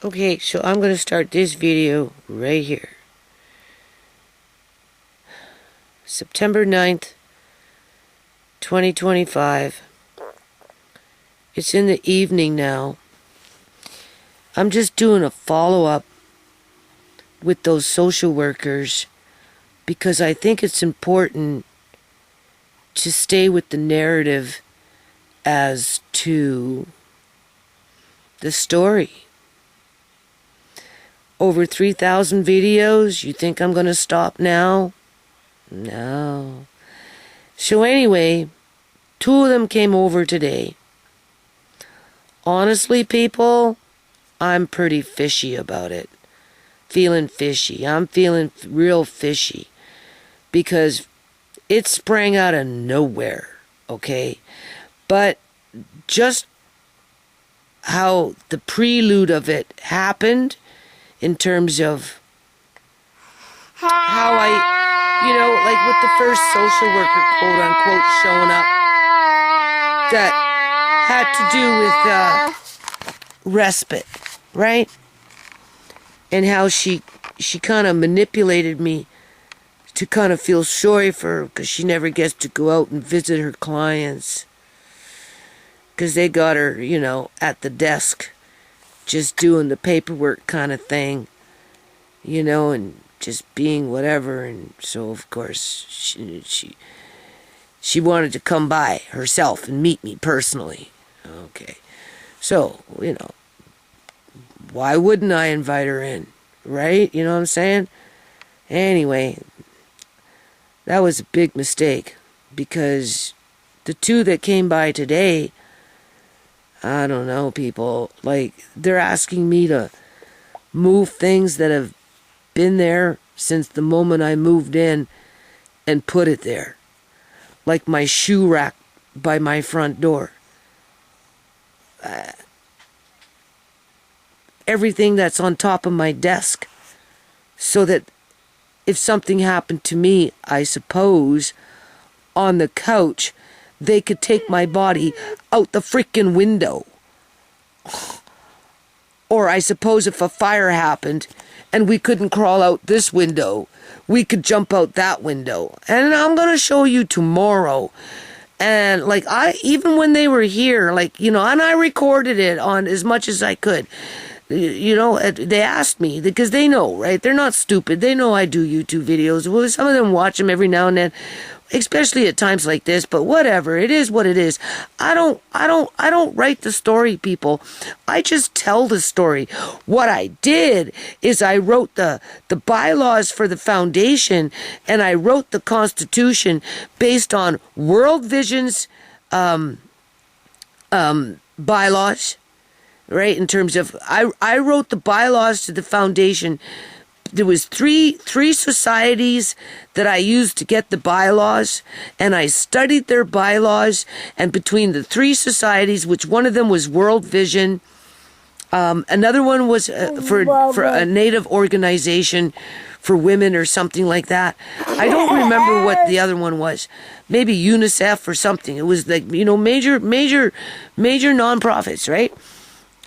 Okay, so I'm going to start this video right here. September 9th, 2025. It's in the evening now. I'm just doing a follow-up with those social workers because I think it's important to stay with the narrative as to the story. Over 3,000 videos. You think I'm going to stop now? No. So anyway, 2 of them came over today. Honestly, people, I'm pretty fishy about it. Feeling fishy. I'm feeling real fishy. Because it sprang out of nowhere, okay? But just how the prelude of it happened, in terms of how like with the first social worker, quote unquote, showing up, that had to do with respite, right? And how she kind of manipulated me to kind of feel sorry for her because she never gets to go out and visit her clients because they got her, at the desk just doing the paperwork kind of thing, and just being whatever. And so, of course, she wanted to come by herself and meet me personally. Okay. So, why wouldn't I invite her in, right? You know what I'm saying? Anyway, that was a big mistake because the 2 that came by today, I don't know, people, like, they're asking me to move things that have been there since the moment I moved in and put it there. Like my shoe rack by my front door. Everything that's on top of my desk. So that if something happened to me, I suppose, on the couch, they could take my body out the freaking window. Or I suppose if a fire happened and we couldn't crawl out this window, we could jump out that window. And I'm going to show you tomorrow. And even when they were here, and I recorded it on as much as I could. They asked me because they know, right? They're not stupid. They know I do YouTube videos. Well, some of them watch them every now and then, especially at times like this, but whatever. It is what it is. I don't write the story, people. I just tell the story. What I did is I wrote the bylaws for the foundation, and I wrote the Constitution based on World Vision's bylaws. Right, in terms of, I wrote the bylaws to the foundation. There was three societies that I used to get the bylaws, and I studied their bylaws, and between the 3 societies, which one of them was World Vision, another one was for a Native organization for women or something like that. I don't remember what the other one was. Maybe UNICEF or something. It was major nonprofits, right?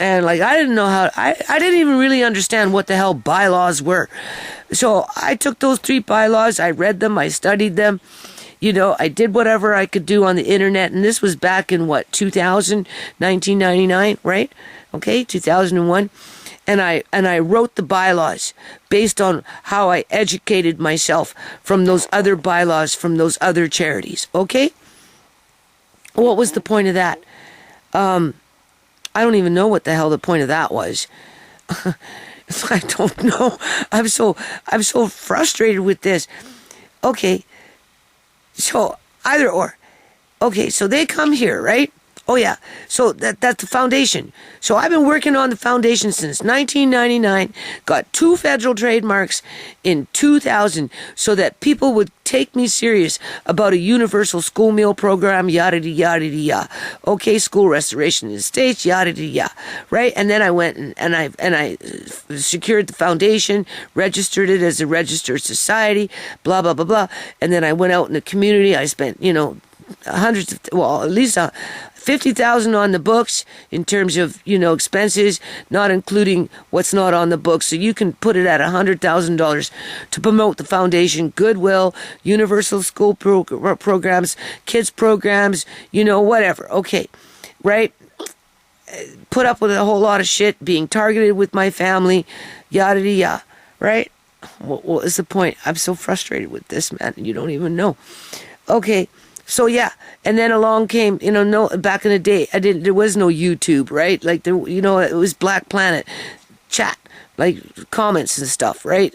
And I didn't know I didn't even really understand what the hell bylaws were. So I took those 3 bylaws, I read them, I studied them, I did whatever I could do on the internet. And this was back in 1999, right? Okay, 2001. And I wrote the bylaws based on how I educated myself from those other bylaws, from those other charities. Okay? What was the point of that? I don't even know what the hell the point of that was. I don't know. I'm so frustrated with this. Okay. So either or. Okay, so they come here, right? Oh yeah. So that's the foundation. So I've been working on the foundation since 1999. Got 2 federal trademarks in 2000 so that people would take me serious about a universal school meal program, yada yada yada. Okay, school restoration in the States, yada yada. Right? And then I went and I secured the foundation, registered it as a registered society, blah blah blah blah. And then I went out in the community. I spent, hundreds of, well, at least $50,000 on the books in terms of, expenses, not including what's not on the books. So you can put it at $100,000 to promote the foundation, Goodwill, universal school programs, kids programs, whatever. Okay, right? Put up with a whole lot of shit, being targeted with my family, yada yada, right? What is the point? I'm so frustrated with this, man. You don't even know. Okay, so yeah, and then along came, back in the day, there was no YouTube, right? Like there, it was Black Planet chat, like comments and stuff, right?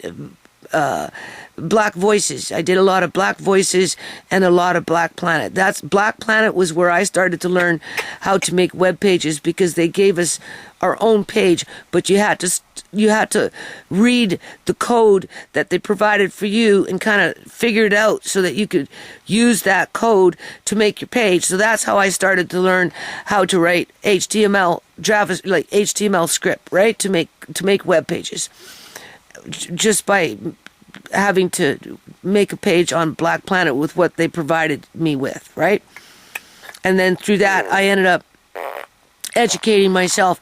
Black Voices. I did a lot of Black Voices and a lot of Black Planet. Black Planet was where I started to learn how to make web pages, because they gave us our own page, but you had to read the code that they provided for you and kind of figure it out so that you could use that code to make your page. So that's how I started to learn how to write HTML, like HTML script, right? To make web pages. Just by having to make a page on Black Planet with what they provided me with, right? And then through that, I ended up educating myself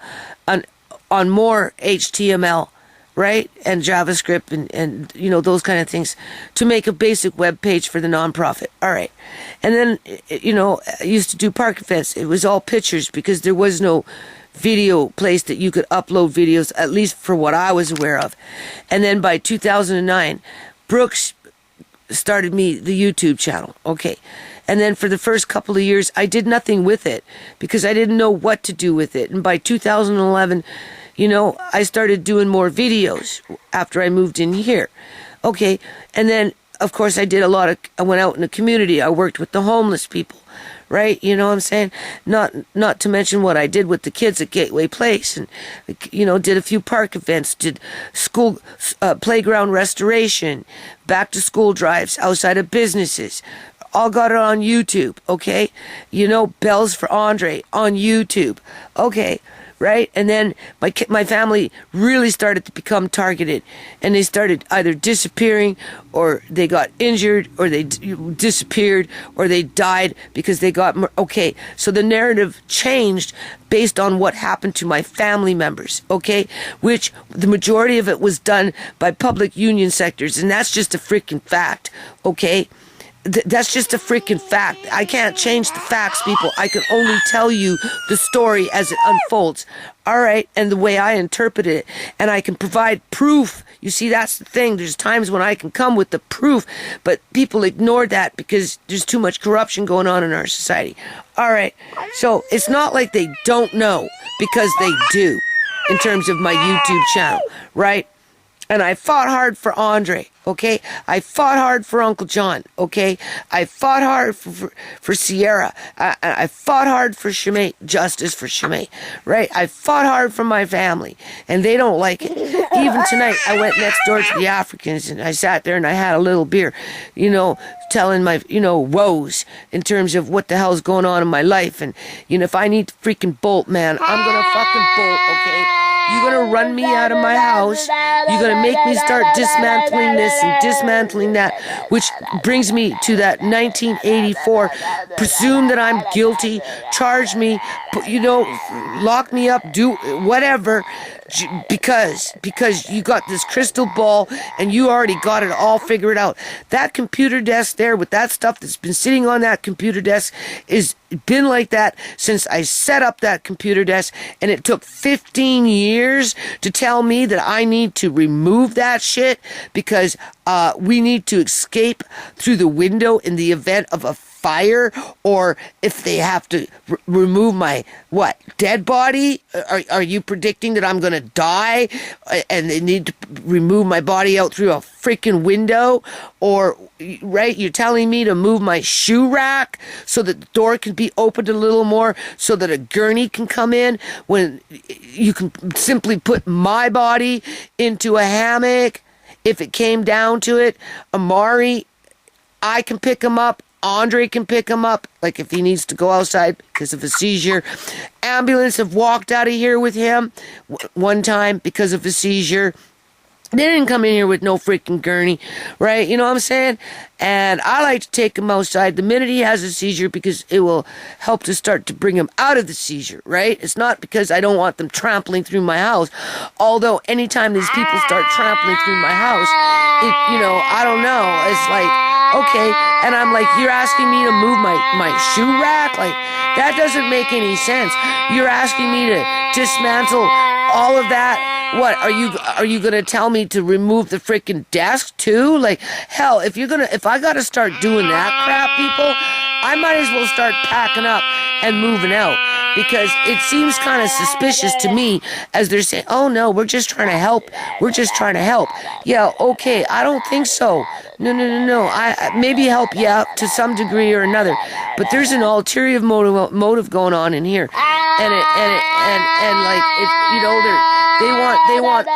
on more HTML, right? And JavaScript and those kind of things to make a basic web page for the nonprofit. All right. And then, I used to do park events. It was all pictures because there was no video place that you could upload videos, at least for what I was aware of. And then by 2009, Brooks started me the YouTube channel. Okay. And then for the first couple of years, I did nothing with it because I didn't know what to do with it. And by 2011, I started doing more videos after I moved in here. Okay. And then, of course, I went out in the community. I worked with the homeless people. Right? You know what I'm saying? Not to mention what I did with the kids at Gateway Place, and, did a few park events, did school, playground restoration, back to school drives outside of businesses. All got it on YouTube. Okay. Bells for Andre on YouTube. Okay. Right? And then my family really started to become targeted, and they started either disappearing, or they got injured, or they disappeared, or they died because they got... Okay, so the narrative changed based on what happened to my family members, okay? Which the majority of it was done by public union sectors, and that's just a freaking fact, okay? That's just a freaking fact. I can't change the facts, people. I can only tell you the story as it unfolds. All right, and the way I interpret it, and I can provide proof. You see, that's the thing. There's times when I can come with the proof, but people ignore that because there's too much corruption going on in our society. All right, so it's not like they don't know, because they do, in terms of my YouTube channel, right? And I fought hard for Andre, okay? I fought hard for Uncle John, okay? I fought hard for Sierra. I fought hard for Shimei, justice for Shimei, right? I fought hard for my family, and they don't like it. Even tonight, I went next door to the Africans, and I sat there and I had a little beer, telling my, woes in terms of what the hell's going on in my life. And, if I need to freaking bolt, man, I'm gonna fucking bolt, okay? You're going to run me out of my house. You're going to make me start dismantling this and dismantling that, which brings me to that 1984. Presume that I'm guilty. Charge me, lock me up, do whatever, because you got this crystal ball and you already got it all figured out. That computer desk there with that stuff that's been sitting on that computer desk is been like that since I set up that computer desk, and it took 15 years to tell me that I need to remove that shit because we need to escape through the window in the event of a fire, or if they have to remove my dead body. Are you predicting that I'm gonna die and they need to remove my body out through a freaking window? Or right, you're telling me to move my shoe rack so that the door can be opened a little more so that a gurney can come in, when you can simply put my body into a hammock if it came down to it. Amari, I can pick him up. Andre can pick him up, like if he needs to go outside because of a seizure. Ambulance have walked out of here with him one time because of a seizure. They didn't come in here with no freaking gurney, right? You know what I'm saying? And I like to take him outside the minute he has a seizure because it will help to start to bring him out of the seizure, right? It's not because I don't want them trampling through my house. Although anytime these people start trampling through my house, I don't know. It's like, okay. And I'm like, you're asking me to move my shoe rack? Like, that doesn't make any sense. You're asking me to dismantle all of that. What are you gonna tell me to remove the freaking desk too? Like, hell, if I gotta start doing that crap, people, I might as well start packing up and moving out, because it seems kind of suspicious to me as they're saying, oh no, we're just trying to help. We're just trying to help. Yeah, okay, I don't think so. No. I maybe help, yeah, to some degree or another, but there's an ulterior motive going on in here, and like they want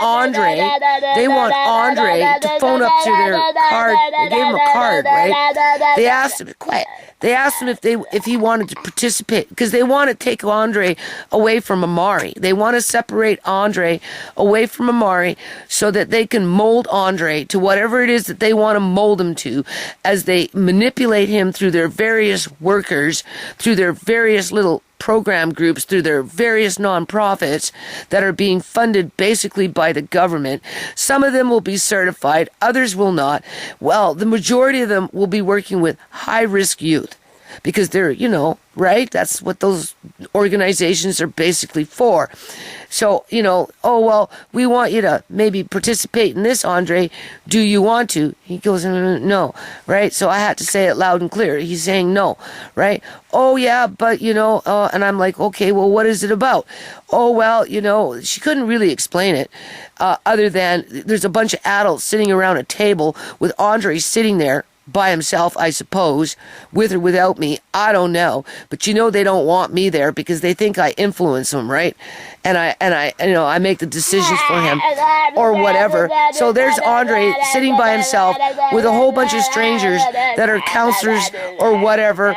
Andre to phone up to their card. They gave him a card, right? They asked him, quiet. They asked him if he wanted to participate, because they want to take Andre away from Amari. They want to separate Andre away from Amari so that they can mold Andre to whatever it is that they want to mold him to, as they manipulate him through their various workers, through their various little program groups, through their various nonprofits that are being funded basically by the government. Some of them will be certified, others will not. Well, the majority of them will be working with high-risk youth, because they're, right? That's what those organizations are basically for. So, oh, well, we want you to maybe participate in this, Andre. Do you want to? He goes, no, right? So I had to say it loud and clear. He's saying no, right? Oh, yeah, but, and I'm like, okay, well, what is it about? Oh, well, she couldn't really explain it, other than there's a bunch of adults sitting around a table with Andre sitting there by himself, I suppose, with or without me, I don't know. But they don't want me there because they think I influence them, right? And I make the decisions for him or whatever. So there's Andre sitting by himself with a whole bunch of strangers that are counselors or whatever,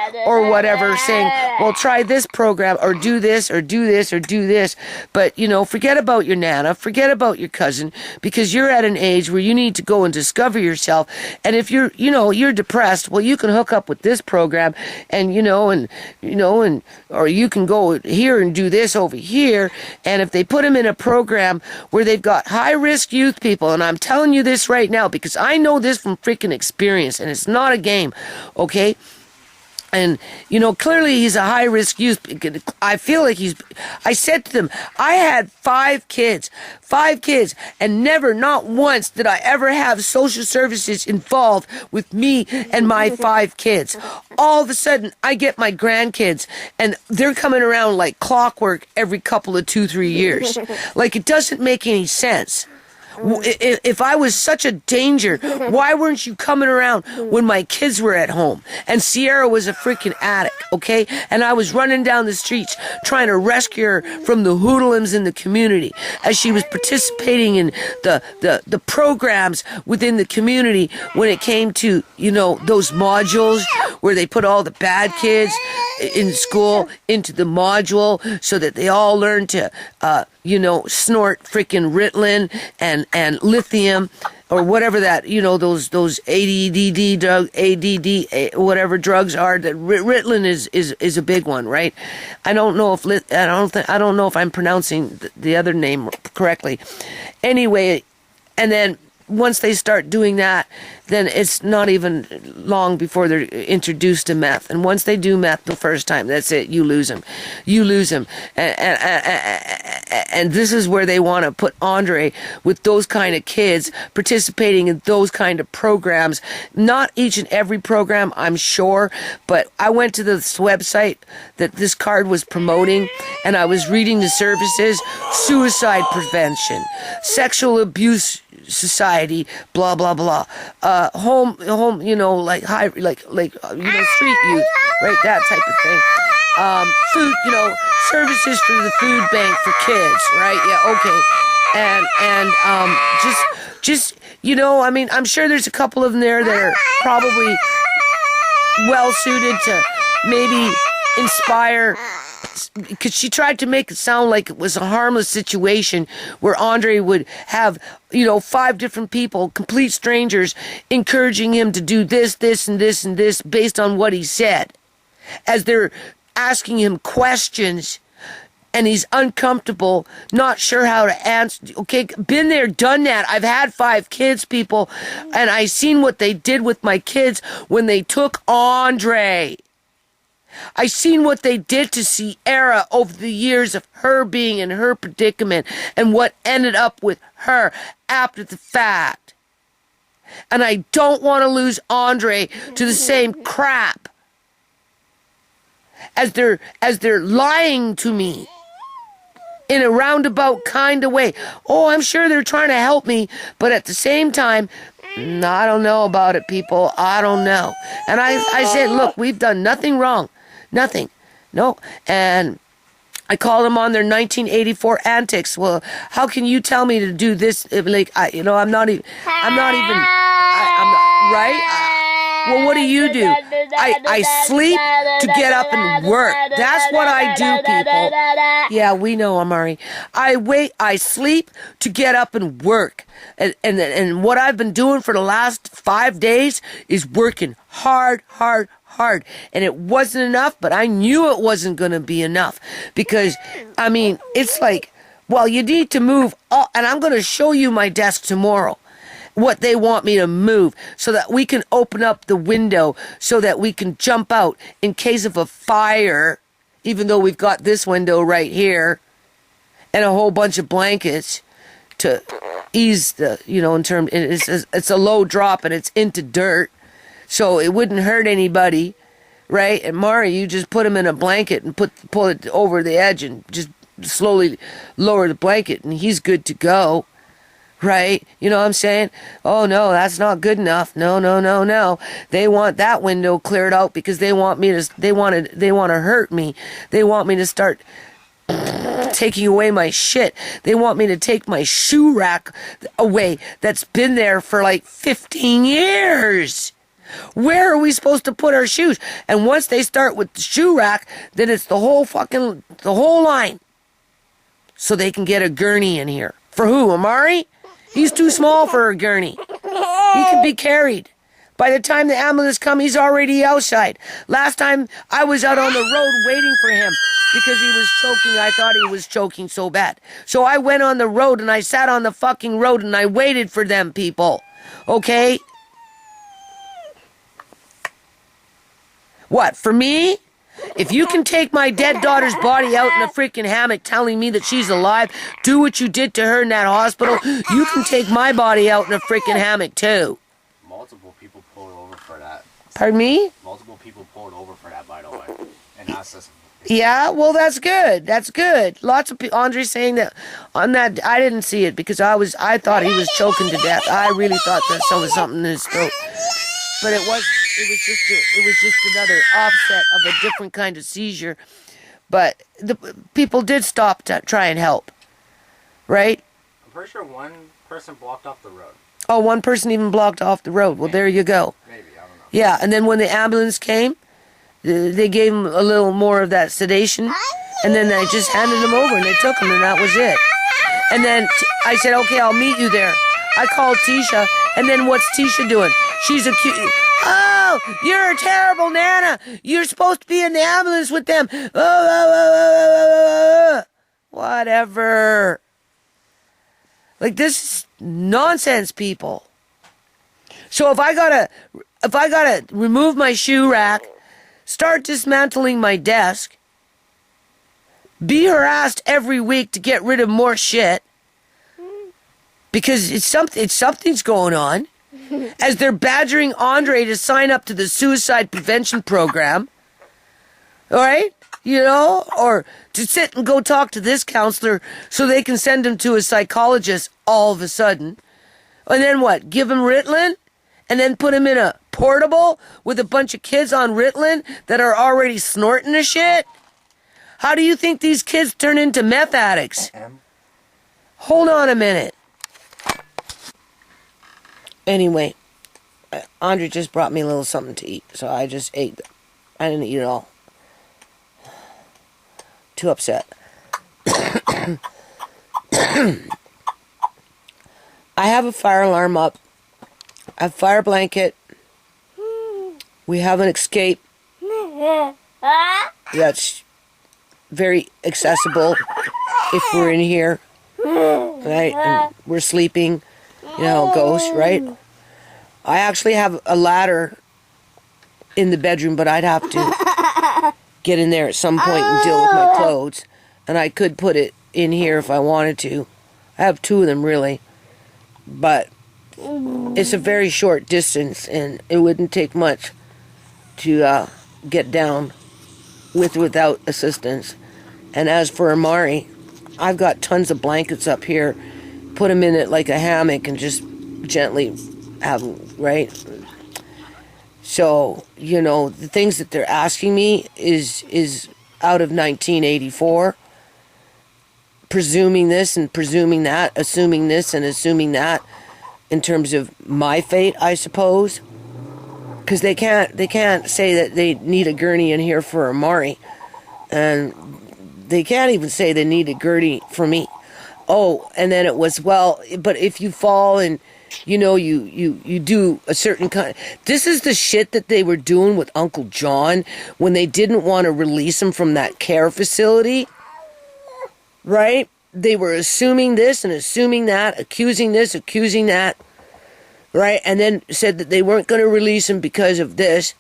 saying, well, try this program or do this or do this or do this. But, forget about your Nana, forget about your cousin, because you're at an age where you need to go and discover yourself. And if you're depressed, well, you can hook up with this program and or you can go here and do this over here. And if they put them in a program where they've got high-risk youth people, and I'm telling you this right now because I know this from freaking experience, and it's not a game, okay? And, clearly he's a high-risk youth. I feel like I said to them, I had 5 kids, and not once did I ever have social services involved with me and my 5 kids. All of a sudden, I get my grandkids, and they're coming around like clockwork every couple of 2-3 years. Like, it doesn't make any sense. If I was such a danger, why weren't you coming around when my kids were at home? And Sierra was a freaking addict, okay? And I was running down the streets trying to rescue her from the hoodlums in the community as she was participating in the programs within the community when it came to, those modules where they put all the bad kids in school into the module so that they all learn to, snort freaking Ritalin and lithium or whatever that, those ADD, whatever drugs are. That Ritalin is a big one, right? I don't know if I'm pronouncing the other name correctly. Anyway, and then once they start doing that, then it's not even long before they're introduced to meth. And once they do meth the first time, that's it. You lose them. And this is where they want to put Andre with those kind of kids participating in those kind of programs. Not each and every program, I'm sure, but I went to this website that this card was promoting, and I was reading the services: suicide prevention, sexual abuse society, blah blah blah, home, like high, like street youth, right? That type of thing. Food, services for the food bank for kids, right? Yeah, okay. And just I'm sure there's a couple of them there that are probably well suited to maybe inspire because she tried to make it sound like it was a harmless situation where Andre would have, 5 different people, complete strangers, encouraging him to do this, this, and this, and this based on what he said. As they're asking him questions and he's uncomfortable, not sure how to answer. Okay, been there, done that. I've had 5 kids, people, and I seen what they did with my kids when they took Andre. I seen what they did to Sierra over the years of her being in her predicament and what ended up with her after the fact. And I don't want to lose Andre to the same crap as they're lying to me in a roundabout kind of way. Oh, I'm sure they're trying to help me, but at the same time, I don't know about it, people. I don't know. And I said, look, we've done nothing wrong. Nothing. No. And I called them on their 1984 antics. Well, how can you tell me to do this? Like, I'm not even, right? Well, what do? I sleep to get up and work. That's what I do, people. Yeah, we know, Amari. I sleep to get up and work. And what I've been doing for the last 5 days is working hard. And it wasn't enough, but I knew it wasn't going to be enough. Because, it's like, well, you need to move. And I'm going to show you my desk tomorrow. What they want me to move so that we can open up the window so that we can jump out in case of a fire, even though we've got this window right here and a whole bunch of blankets to ease the, in terms, it's a low drop and it's into dirt. So it wouldn't hurt anybody, right? And Mari, you just put him in a blanket and pull it over the edge and just slowly lower the blanket and he's good to go. Right? You know what I'm saying? Oh, no, that's not good enough. No. They want that window cleared out because they want to hurt me. They want me to start taking away my shit. They want me to take my shoe rack away that's been there for like 15 years. Where are we supposed to put our shoes? And once they start with the shoe rack, then it's the whole line. So they can get a gurney in here. For who? Amari? He's too small for a gurney. He can be carried. By the time the ambulance comes, he's already outside. Last time I was out on the road waiting for him because he was choking. I thought he was choking so bad. So I went on the road and I sat on the fucking road and I waited for them, people. Okay? What, for me? If you can take my dead daughter's body out in a freaking hammock telling me that she's alive, do what you did to her in that hospital, you can take my body out in a freaking hammock too. Multiple people pulled over for that. Pardon me? Multiple people pulled over for that, by the way. And asked us. Yeah, well, that's good. That's good. Lots of people. Andre's saying that on that. I didn't see it because I thought he was choking to death. I really thought that there was something in his throat. But it was just another offset of a different kind of seizure. But the people did stop to try and help, right? I'm pretty sure one person blocked off the road. Oh, one person even blocked off the road. Well, there you go. Maybe, I don't know. Yeah, and then when the ambulance came, they gave him a little more of that sedation, and then they just handed him over and they took him, and that was it. And then I said, okay, I'll meet you there. I called Tisha, and then what's Tisha doing? She's accused. Oh, you're a terrible Nana. You're supposed to be in the ambulance with them. Whatever. Like, this is nonsense, people. So if I gotta remove my shoe rack, start dismantling my desk, be harassed every week to get rid of more shit, because something's going on. As they're badgering Andre to sign up to the suicide prevention program. All right? Or to sit and go talk to this counselor so they can send him to a psychologist all of a sudden. And then what? Give him Ritalin? And then put him in a portable with a bunch of kids on Ritalin that are already snorting the shit? How do you think these kids turn into meth addicts? Hold on a minute. Anyway, Andre just brought me a little something to eat, so I just ate. I didn't eat it all. too upset. I have a fire alarm up. I have a fire blanket. We have an escape that's very accessible if we're in here, right? And we're sleeping. You know how it goes, right? I actually have a ladder in the bedroom, but I'd have to get in there at some point and deal with my clothes. And I could put it in here if I wanted to. I have two of them, really. But it's a very short distance, and it wouldn't take much to get down with or without assistance. And as for Amari, I've got tons of blankets up here. Put them in it like a hammock and just gently have them, right? So, you know, the things that they're asking me is out of 1984. Presuming this and presuming that, assuming this and assuming that, in terms of my fate, I suppose. Because they can't say that they need a gurney in here for Amari. And they can't even say they need a gurney for me. Oh, and then it was, well, but if you fall and, you know, you do a certain kind. This is the shit that they were doing with Uncle John when they didn't want to release him from that care facility. Right? They were assuming this and assuming that, accusing this, accusing that. Right? And then said that they weren't going to release him because of this,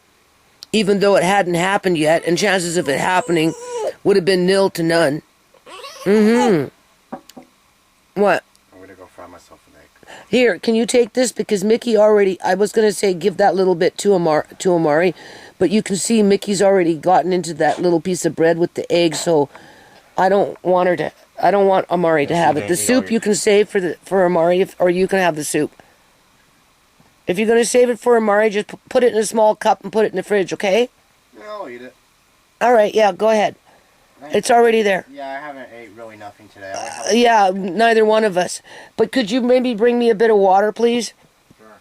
even though it hadn't happened yet, and chances of it happening would have been nil to none. Mm-hmm. What? I'm going to go fry myself an egg. Here, can you take this? Because Mickey already, I was going to say give that little bit to Amari, but you can see Mickey's already gotten into that little piece of bread with the egg, so I don't want Amari to have it. The soup you can save for Amari, or you can have the soup. If you're going to save it for Amari, just put it in a small cup and put it in the fridge, okay? Yeah, I'll eat it. All right, yeah, go ahead. It's already there. Yeah, I haven't ate really nothing today. Yeah, neither one of us. But could you maybe bring me a bit of water, please? Sure.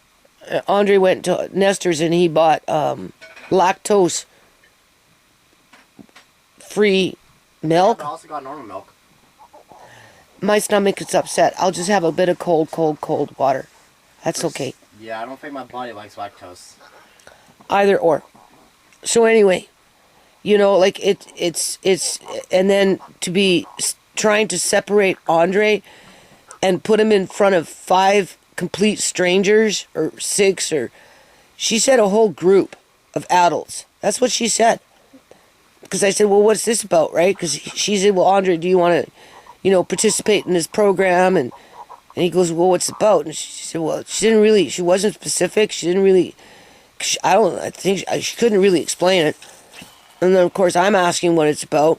Andre went to Nestor's and he bought lactose-free milk. I also got normal milk. My stomach is upset. I'll just have a bit of cold water. That's okay. Yeah, I don't think my body likes lactose. Either or. So anyway, you know, like it's and then to be trying to separate Andre and put him in front of 5 complete strangers or 6 or she said a whole group of adults. That's what she said. Because I said, well, what's this about, right? Because she said, well, Andre, do you want to, you know, participate in this program? And he goes, well, what's it about? And she said, well, she wasn't specific. She couldn't really explain it. And then, of course, I'm asking what it's about.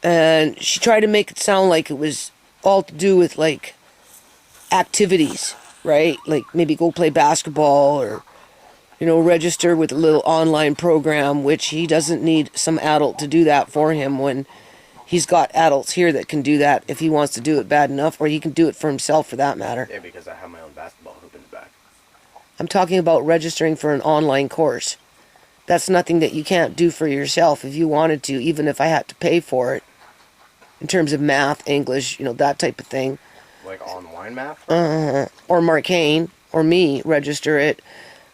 And she tried to make it sound like it was all to do with, like, activities, right? Like, maybe go play basketball or, you know, register with a little online program, which he doesn't need some adult to do that for him when he's got adults here that can do that if he wants to do it bad enough, or he can do it for himself for that matter. Yeah, because I have my own basketball hoop in the back. I'm talking about registering for an online course. That's nothing that you can't do for yourself if you wanted to, even if I had to pay for it. In terms of math, English, you know, that type of thing. Like online math? Or Marcane, or me, register it.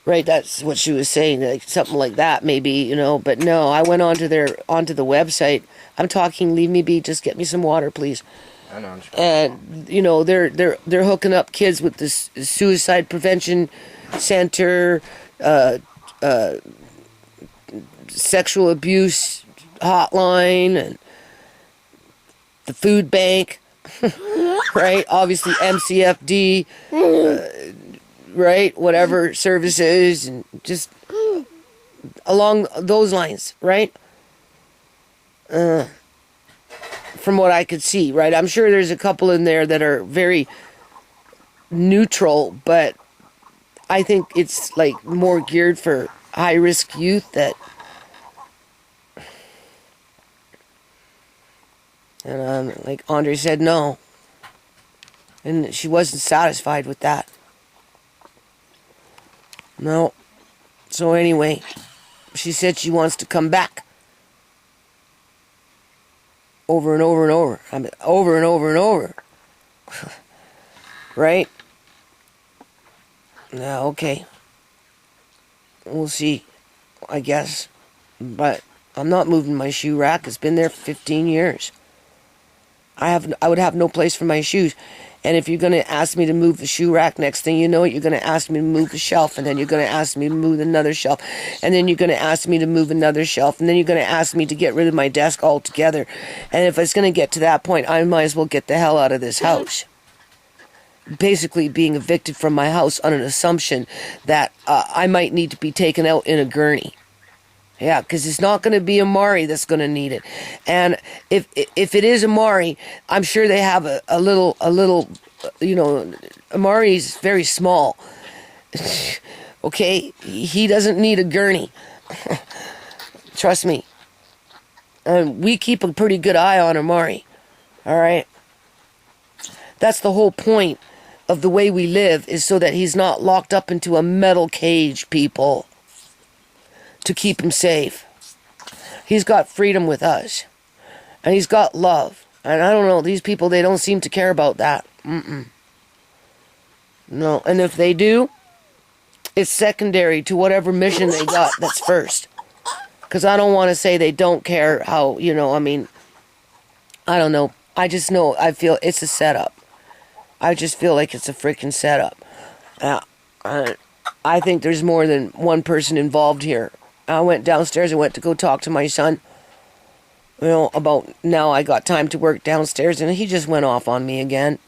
Right, that's what she was saying, like something like that maybe, you know. But no, I went onto the website. I'm talking, leave me be, just get me some water, please. I know. And you know, they're hooking up kids with this suicide prevention center, sexual abuse hotline, and the food bank, right? Obviously MCFD, right? Whatever services, and just along those lines, right? From what I could see, right? I'm sure there's a couple in there that are very neutral, but I think it's like more geared for high-risk youth that, and like Andre said, no. And she wasn't satisfied with that. No. So anyway, she said she wants to come back. over and over and over. I mean, over and over and over. Right? Yeah, okay. We'll see, I guess. But I'm not moving my shoe rack. It's been there for 15 years. I would have no place for my shoes. And if you're going to ask me to move the shoe rack, next thing you know, you're going to ask me to move the shelf, and then you're going to ask me to move another shelf, and then you're going to ask me to move another shelf, and then you're going to ask me to get rid of my desk altogether. And if it's going to get to that point, I might as well get the hell out of this house. Basically being evicted from my house on an assumption that I might need to be taken out in a gurney. Yeah, because it's not going to be Amari that's going to need it. And if it is Amari, I'm sure they have a little, you know, Amari's very small. Okay? He doesn't need a gurney. Trust me. And we keep a pretty good eye on Amari. All right? That's the whole point of the way we live, is so that he's not locked up into a metal cage, people. To keep him safe. He's got freedom with us. And he's got love. And I don't know, these people, they don't seem to care about that. No, and if they do, it's secondary to whatever mission they got that's first. Because I don't want to say they don't care how, you know, I mean, I don't know. I just know, I feel it's a setup. I just feel like it's a freaking setup. I think there's more than one person involved here. I went downstairs, I went to go talk to my son, you know, about now I got time to work downstairs, and he just went off on me again.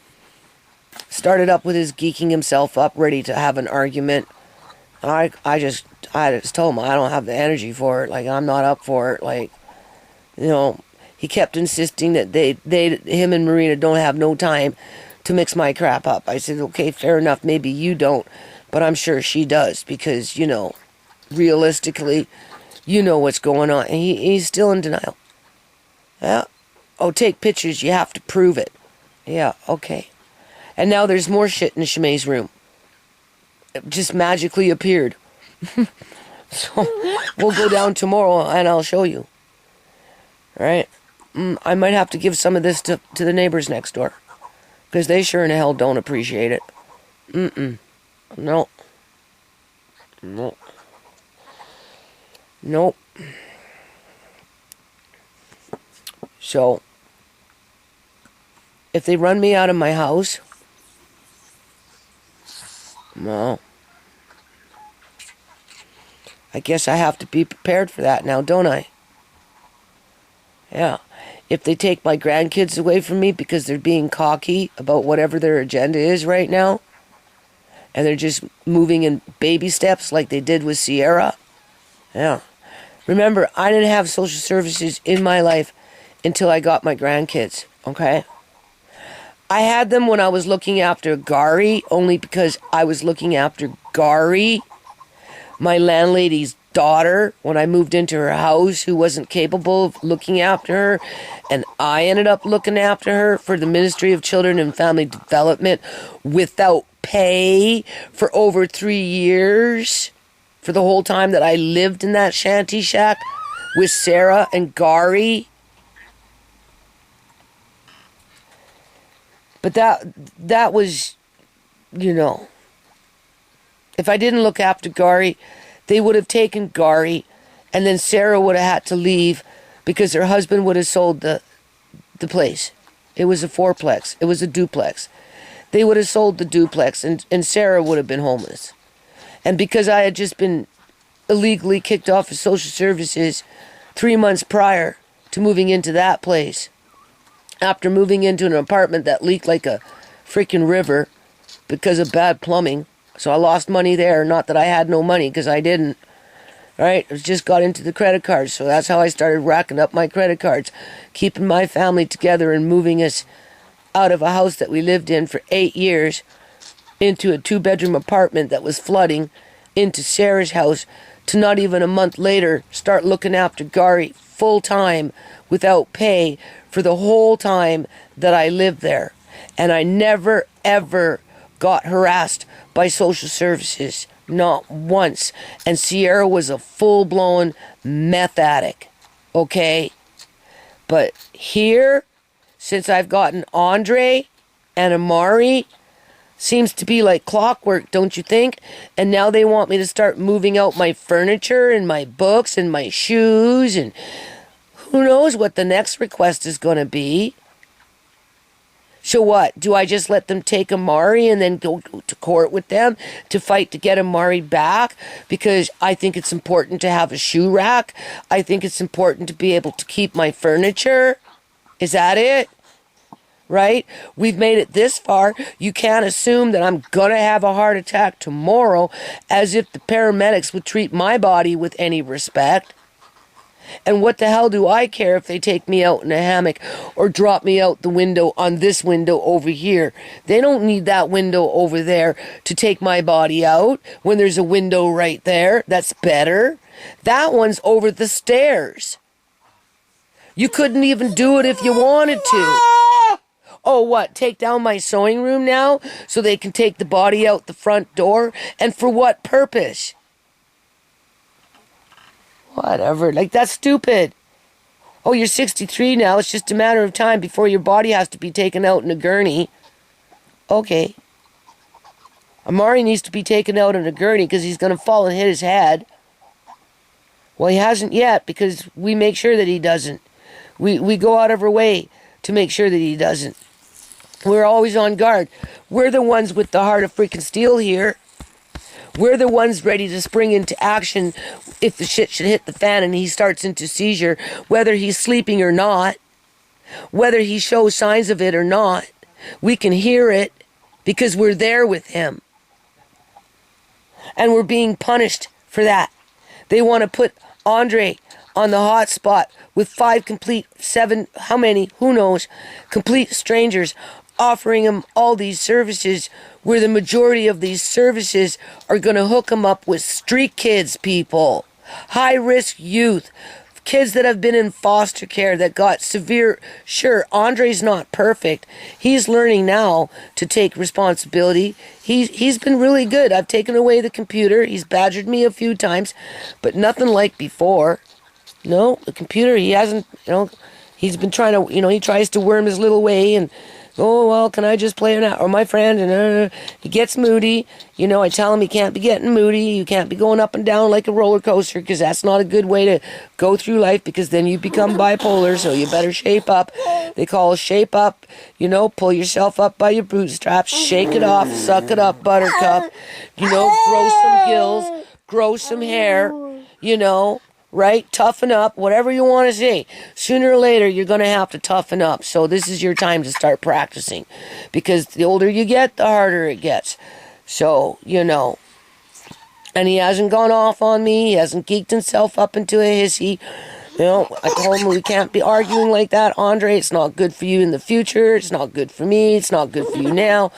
Started up with his geeking himself up, ready to have an argument. I just told him I don't have the energy for it, like I'm not up for it, like, you know, he kept insisting that him and Marina don't have no time to mix my crap up. I said, okay, fair enough, maybe you don't, but I'm sure she does, because, you know, realistically, you know what's going on. And he's still in denial. Yeah. Oh, take pictures. You have to prove it. Yeah, okay. And now there's more shit in Shimei's room. It just magically appeared. So, we'll go down tomorrow and I'll show you. Alright? I might have to give some of this to the neighbors next door. Because they sure in hell don't appreciate it. No. No. Nope. So, if they run me out of my house, well, I guess I have to be prepared for that now, don't I? Yeah. If they take my grandkids away from me because they're being cocky about whatever their agenda is right now, and they're just moving in baby steps like they did with Sierra, yeah. Remember, I didn't have social services in my life until I got my grandkids, okay? I had them when I was looking after Gary, only because I was looking after Gary, my landlady's daughter, when I moved into her house, who wasn't capable of looking after her, and I ended up looking after her for the Ministry of Children and Family Development without pay for over 3 years. For the whole time that I lived in that shanty shack with Sarah and Gary. But that was, you know, if I didn't look after Gary, they would have taken Gary, and then Sarah would have had to leave because her husband would have sold the place. It was a fourplex. It was a duplex. They would have sold the duplex, and Sarah would have been homeless. And because I had just been illegally kicked off of social services 3 months prior to moving into that place, after moving into an apartment that leaked like a freaking river because of bad plumbing, so I lost money there. Not that I had no money, because I didn't. Right? I just got into the credit cards, so that's how I started racking up my credit cards, keeping my family together and moving us out of a house that we lived in for 8 years into a 2-bedroom apartment that was flooding, into Sarah's house, to not even a month later start looking after Gary full-time without pay for the whole time that I lived there. And I never, ever got harassed by social services. Not once. And Sierra was a full-blown meth addict. Okay? But here, since I've gotten Andre and Amari, seems to be like clockwork, don't you think? And now they want me to start moving out my furniture and my books and my shoes, and who knows what the next request is going to be. So what? Do I just let them take Amari and then go to court with them to fight to get Amari back? Because I think it's important to have a shoe rack. I think it's important to be able to keep my furniture. Is that it? Right? We've made it this far. You can't assume that I'm going to have a heart attack tomorrow as if the paramedics would treat my body with any respect. And what the hell do I care if they take me out in a hammock or drop me out the window on this window over here? They don't need that window over there to take my body out when there's a window right there. That's better. That one's over the stairs. You couldn't even do it if you wanted to. Oh, what? Take down my sewing room now so they can take the body out the front door? And for what purpose? Whatever. Like, that's stupid. Oh, you're 63 now. It's just a matter of time before your body has to be taken out in a gurney. Okay. Amari needs to be taken out in a gurney because he's going to fall and hit his head. Well, he hasn't yet because we make sure that he doesn't. We go out of our way to make sure that he doesn't. We're always on guard. We're the ones with the heart of freaking steel here. We're the ones ready to spring into action if the shit should hit the fan and he starts into seizure, whether he's sleeping or not, whether he shows signs of it or not. We can hear it because we're there with him. And we're being punished for that. They want to put Andre on the hot spot with 7, how many, who knows, complete strangers offering him all these services, where the majority of these services are going to hook him up with street kids, people, high-risk youth, kids that have been in foster care that got severe. Sure, Andre's not perfect. He's learning now to take responsibility. He's been really good. I've taken away the computer. He's badgered me a few times, but nothing like before. No, the computer, he hasn't, he's been trying to, he tries to worm his little way and, oh, well, can I just play it out? Or my friend, and he gets moody. I tell him he can't be getting moody. You can't be going up and down like a roller coaster, because that's not a good way to go through life, because then you become bipolar, so you better shape up. They call it shape up. Pull yourself up by your bootstraps, shake it off, suck it up, buttercup. Grow some gills, grow some hair, right? Toughen up, whatever you want to say. Sooner or later, you're going to have to toughen up. So this is your time to start practicing, because the older you get, the harder it gets. So, And he hasn't gone off on me. He hasn't geeked himself up into a hissy. I told him we can't be arguing like that, Andre. It's not good for you in the future. It's not good for me. It's not good for you now,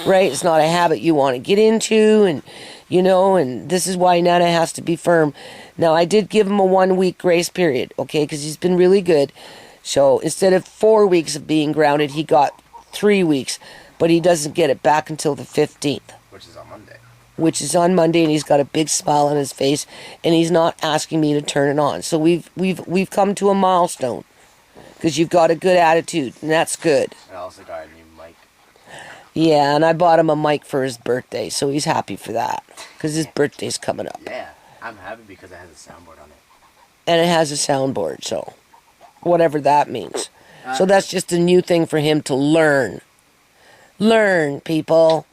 right? It's not a habit you want to get into, and this is why Nana has to be firm. Now, I did give him a 1-week grace period, okay, because he's been really good. So instead of 4 weeks of being grounded, he got 3 weeks, but he doesn't get it back until the 15th. Which is on Monday. Which is on Monday, and he's got a big smile on his face, and he's not asking me to turn it on. So we've come to a milestone, because you've got a good attitude, and that's good. I also got a new mic. Yeah, and I bought him a mic for his birthday, so he's happy for that, because his birthday's coming up. Yeah, I'm happy because it has a soundboard on it. And it has a soundboard, so whatever that means. So that's just a new thing for him to learn. Learn, people.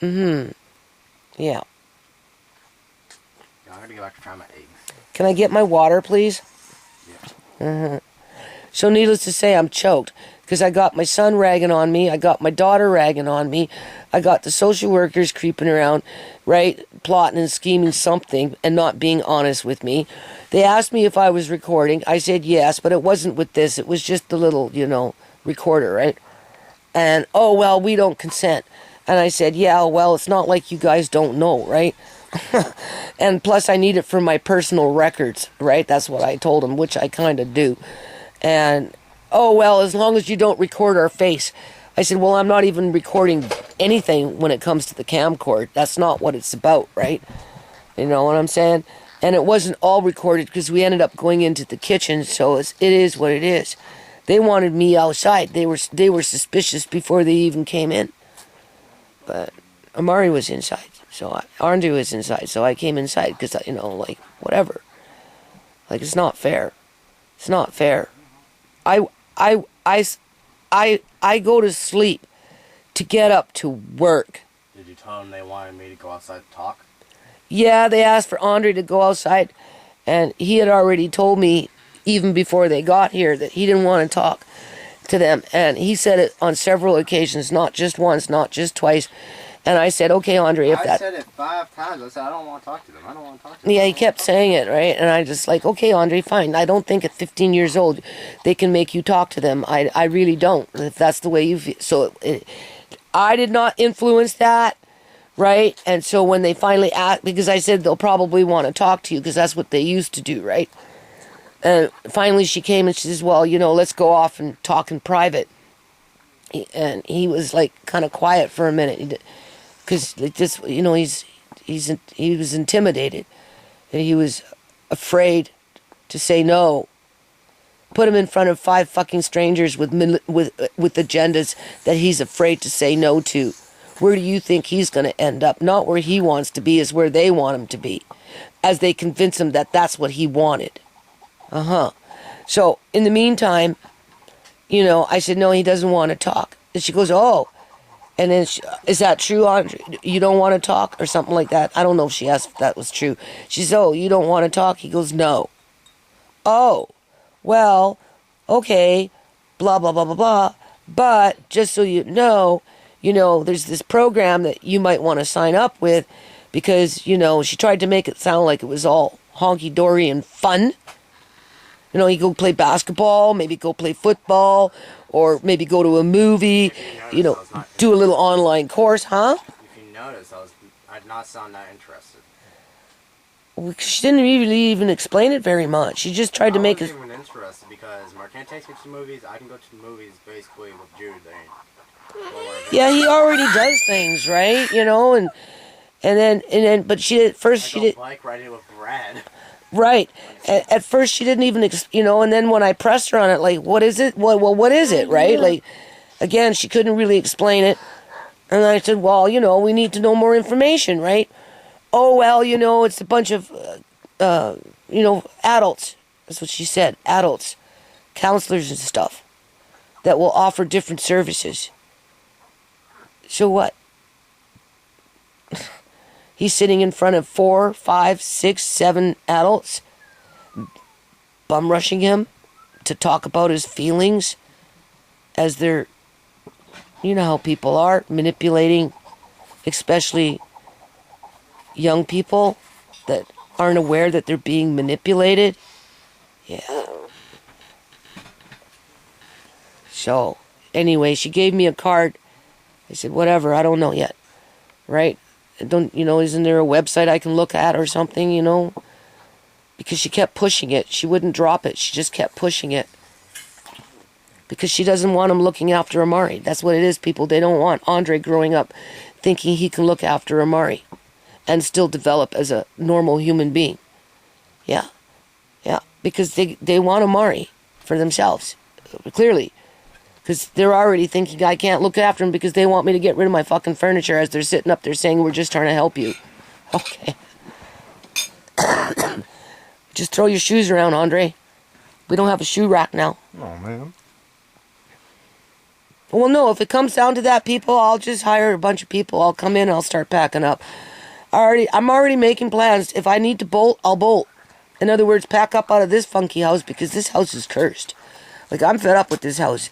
Yeah. Yeah, I'm gonna go back to try my eggs. Can I get my water, please? Yeah. So needless to say, I'm choked, because I got my son ragging on me, I got my daughter ragging on me, I got the social workers creeping around, right, plotting and scheming something and not being honest with me. They asked me if I was recording. I said yes, but it wasn't with this. It was just the little, recorder, right? And, oh, well, we don't consent. And I said, yeah, well, it's not like you guys don't know, right? And plus, I need it for my personal records, right? That's what I told them, which I kind of do. And, oh, well, as long as you don't record our face. I said, well, I'm not even recording anything when it comes to the camcorder. That's not what it's about, right? You know what I'm saying? And it wasn't all recorded, because we ended up going into the kitchen, so it is what it is. They wanted me outside. They were suspicious before they even came in. But Amari was inside, so Andre was inside, so I came inside because, like, whatever. Like, it's not fair. It's not fair. I go to sleep to get up to work. Did you tell them they wanted me to go outside to talk? Yeah, they asked for Andre to go outside, and he had already told me, even before they got here, that he didn't want to talk to them. And he said it on several occasions, not just once, not just twice. And I said, okay, Andre, I said it 5 times. I said, I don't want to talk to them. I don't want to talk to them. Yeah, he kept saying it, right? And I just like, okay, Andre, fine. I don't think at 15 years old they can make you talk to them. I really don't, if that's the way you feel. So I did not influence that, right? And so when they finally asked, because I said they'll probably want to talk to you because that's what they used to do, right? And finally she came and she says, well, let's go off and talk in private. And he was like kind of quiet for a minute. Because he was intimidated, and he was afraid to say no. Put him in front of 5 fucking strangers with agendas that he's afraid to say no to. Where do you think he's going to end up? Not where he wants to be, is where they want him to be, as they convince him that that's what he wanted. So in the meantime, I said no, he doesn't want to talk. And she goes, oh. And then, is that true, Andre? You don't want to talk or something like that? I don't know if she asked if that was true. She says, oh, you don't want to talk? He goes, no. Oh, well, okay, blah, blah, blah, blah, blah. But just so you know, there's this program that you might want to sign up with because, she tried to make it sound like it was all honky-dory and fun. You go play basketball, maybe go play football, or maybe go to a movie, do a little online course, huh? If you notice, I'd not sound that interested. Well, she didn't really even explain it very much. She just tried to make it... I wasn't even interested because Marquette takes me to movies. I can go to movies basically with Jude. Yeah, he already does things, right? And then, but she did, first she did... bike riding with Brad. Right. At first she didn't even, and then when I pressed her on it, like, what is it? Well, what is it, right? Like, again, she couldn't really explain it. And I said, well, we need to know more information, right? Oh, well, it's a bunch of, adults. That's what she said. Adults. Counselors and stuff that will offer different services. So what? He's sitting in front of 4, 5, 6, 7 adults, bum rushing him to talk about his feelings as they're, how people are, manipulating, especially young people that aren't aware that they're being manipulated. Yeah. So, anyway, she gave me a card. I said, whatever, I don't know yet, right? Isn't there a website I can look at or something, Because she kept pushing it. She wouldn't drop it. She just kept pushing it. Because she doesn't want him looking after Amari. That's what it is, people. They don't want Andre growing up thinking he can look after Amari and still develop as a normal human being. Yeah. Yeah. Because they want Amari for themselves. Clearly. Because they're already thinking I can't look after him because they want me to get rid of my fucking furniture as they're sitting up there saying we're just trying to help you. Okay. Just throw your shoes around, Andre. We don't have a shoe rack now. Oh, man. Well, no, if it comes down to that, people, I'll just hire a bunch of people. I'll come in and I'll start packing up. I'm already making plans. If I need to bolt, I'll bolt. In other words, pack up out of this funky house because this house is cursed. Like, I'm fed up with this house.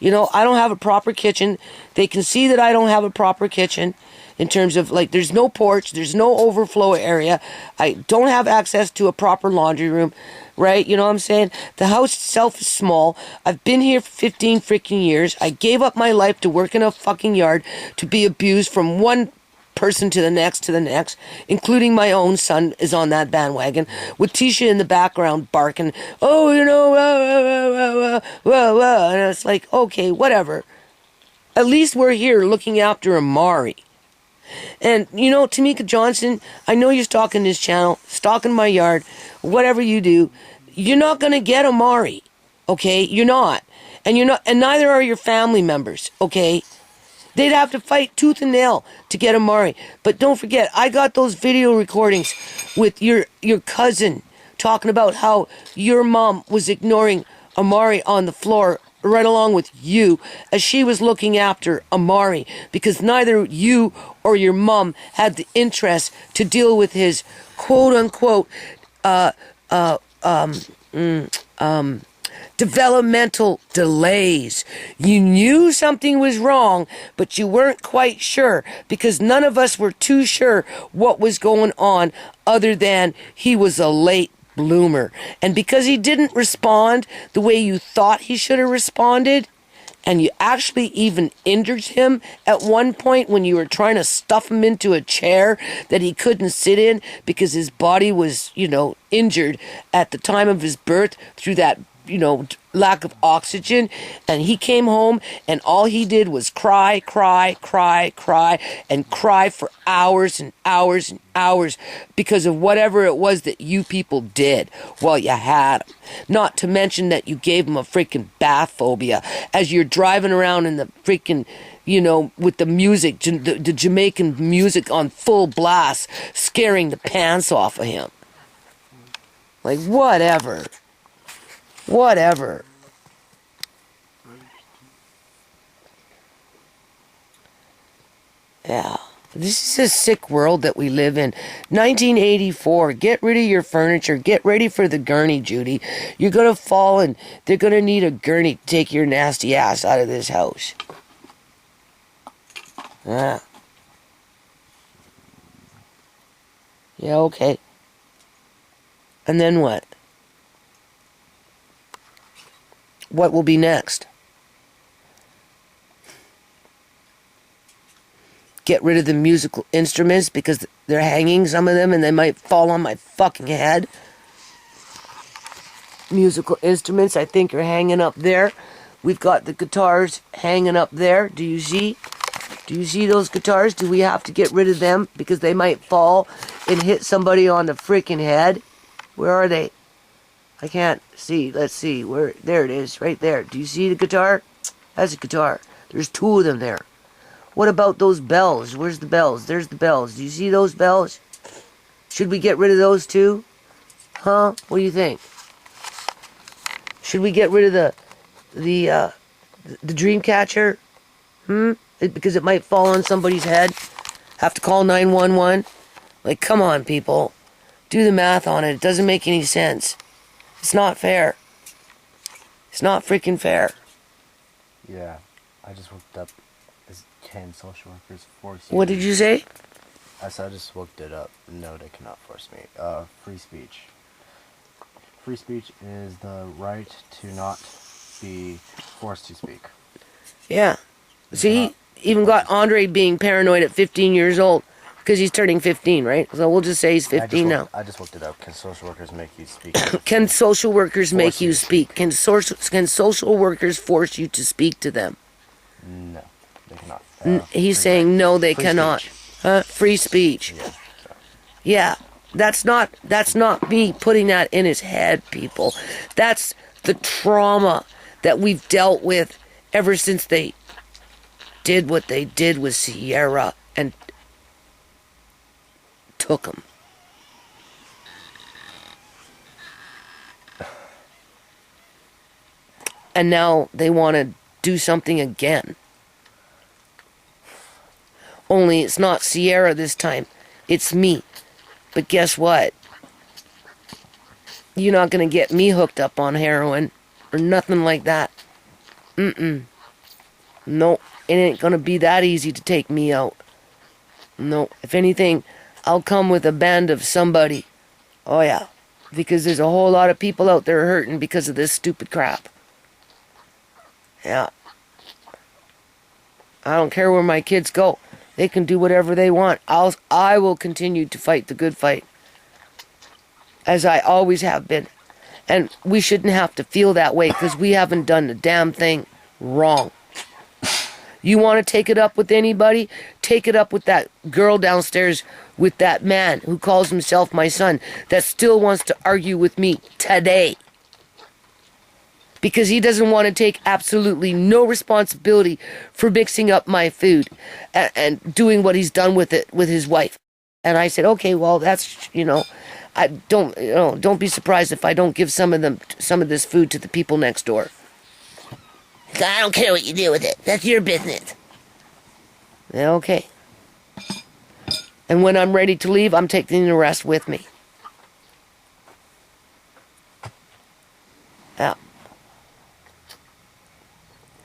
I don't have a proper kitchen. They can see that I don't have a proper kitchen in terms of, like, there's no porch, there's no overflow area. I don't have access to a proper laundry room, right? You know what I'm saying? The house itself is small. I've been here for 15 freaking years. I gave up my life to work in a fucking yard to be abused from one person to the next, including my own son is on that bandwagon with Tisha in the background barking, oh, and it's like, okay, whatever. At least we're here looking after Amari. And, Tamika Johnson, I know you're stalking this channel, stalking my yard, whatever you do, you're not going to get Amari, okay? You're not. And you're not, and neither are your family members, okay? They'd have to fight tooth and nail to get Amari. But don't forget, I got those video recordings with your cousin talking about how your mom was ignoring Amari on the floor right along with you as she was looking after Amari, because neither you or your mom had the interest to deal with his quote-unquote developmental delays. You knew something was wrong, but you weren't quite sure, because none of us were too sure what was going on other than he was a late bloomer. And because he didn't respond the way you thought he should have responded, and you actually even injured him at one point when you were trying to stuff him into a chair that he couldn't sit in because his body was, injured at the time of his birth through that, lack of oxygen. And he came home and all he did was cry, and cry for hours and hours and hours because of whatever it was that you people did while you had him. Not to mention that you gave him a freaking bath phobia as you're driving around in the freaking, with the music, the Jamaican music on full blast, scaring the pants off of him. Like, whatever. Yeah. This is a sick world that we live in. 1984. Get rid of your furniture. Get ready for the gurney, Judy. You're going to fall and they're going to need a gurney to take your nasty ass out of this house. Yeah. Yeah, okay. And then what? What will be next? Get rid of the musical instruments because they're hanging, some of them, and they might fall on my fucking head. Musical instruments, I think, are hanging up there. We've got the guitars hanging up there. Do you see? Do you see those guitars? Do we have to get rid of them because they might fall and hit somebody on the freaking head? Where are they? I can't see. Let's see. Where? There it is, right there. Do you see the guitar? That's a guitar. There's two of them there. What about those bells? Where's the bells? There's the bells. Do you see those bells? Should we get rid of those too? Huh? What do you think? Should we get rid of the dream catcher? Because it might fall on somebody's head. Have to call 911. Like, come on, people. Do the math on it. It doesn't make any sense. It's not fair. It's not freaking fair. Yeah, I just looked up. Can social workers force you? What did you say? I just looked it up. No, they cannot force me. Free speech. Free speech is the right to not be forced to speak. Yeah. See, even got Andre being paranoid at 15 years old because he's turning 15, right? So we'll just say he's 15 now. I just looked it up. Can social workers make you speak? Can social workers make you speak? Can social workers force you to speak to them? No, they cannot. He's saying no, they cannot. Free speech. Yeah, that's not me putting that in his head, people. That's the trauma that we've dealt with ever since they did what they did with Sierra and took him. And now they want to do something again. Only it's not Sierra this time. It's me. But guess what? You're not going to get me hooked up on heroin or nothing like that. No, it ain't going to be that easy to take me out. No, if anything, I'll come with a band of somebody. Oh yeah, because there's a whole lot of people out there hurting because of this stupid crap. Yeah. I don't care where my kids go. They can do whatever they want. I will continue to fight the good fight. As I always have been. And we shouldn't have to feel that way because we haven't done a damn thing wrong. You want to take it up with anybody? Take it up with that girl downstairs with that man who calls himself my son that still wants to argue with me today. because he doesn't want to take absolutely no responsibility for mixing up my food and doing what he's done with it with his wife. And I said, okay, well, that's, I don't be surprised if I don't give some of this food to the people next door. I don't care what you do with it. That's your business. Yeah, okay. And when I'm ready to leave, I'm taking the rest with me. Yeah.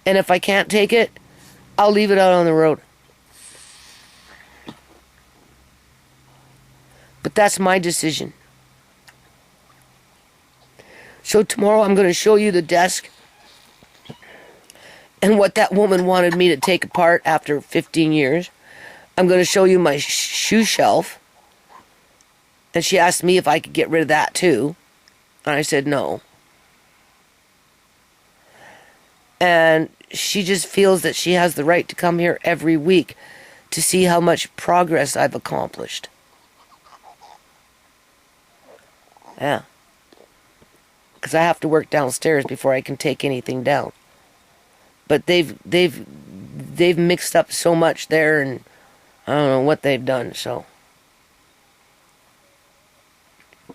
And if I can't take it, I'll leave it out on the road. But that's my decision. So tomorrow I'm going to show you the desk and what that woman wanted me to take apart after 15 years. I'm going to show you my shoe shelf. And she asked me if I could get rid of that too. And I said no. And she just feels that she has the right to come here every week to see how much progress I've accomplished. Yeah. Because I have to work downstairs before I can take anything down. But they've mixed up so much there, and I don't know what they've done, so.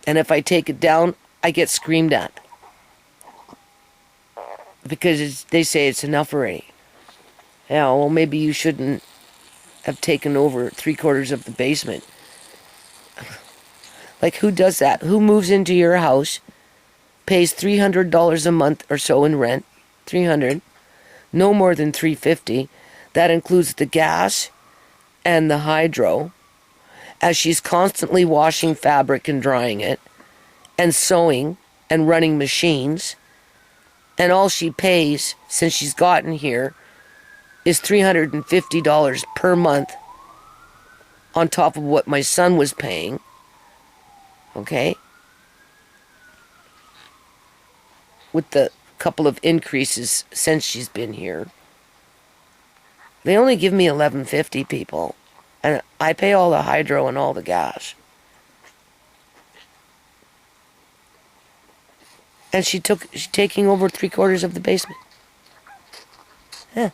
And if I take it down, I get screamed at. Because they say it's enough already. Yeah, well, maybe you shouldn't have taken over 3/4 of the basement. Like, who does that? Who moves into your house, pays $300 a month or so in rent, $300, no more than $350. That includes the gas and the hydro, as she's constantly washing fabric and drying it, and sewing and running machines. And all she pays since she's gotten here is $350 per month on top of what my son was paying. Okay? With the couple of increases since she's been here. They only give me $11.50, people. And I pay all the hydro and all the gas. And she's taking over 3/4 of the basement. Yeah.